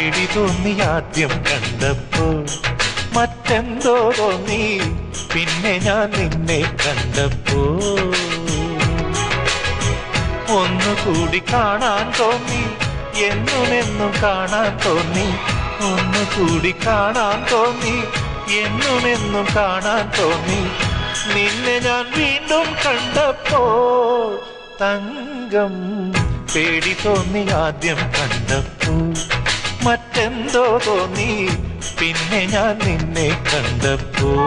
പേടി തോന്നി ആദ്യം കണ്ടപ്പോൾ, മറ്റെന്തോ തോന്നി പിന്നെ ഞാൻ നിന്നെ കണ്ടപ്പോ. ഒന്നുകൂടി കാണാൻ തോന്നി, എന്നുമെന്നും കാണാൻ തോന്നി. ഒന്നുകൂടി കാണാൻ തോന്നി, എന്നുമെന്നും കാണാൻ തോന്നി. നിന്നെ ഞാൻ വീണ്ടും കണ്ടപ്പോൾ തങ്കം, പേടി തോന്നി ആദ്യം കണ്ടപ്പോൾ, മറ്റെന്തോ തോന്നി പിന്നെ ഞാൻ നിന്നെ കണ്ടപ്പോൾ.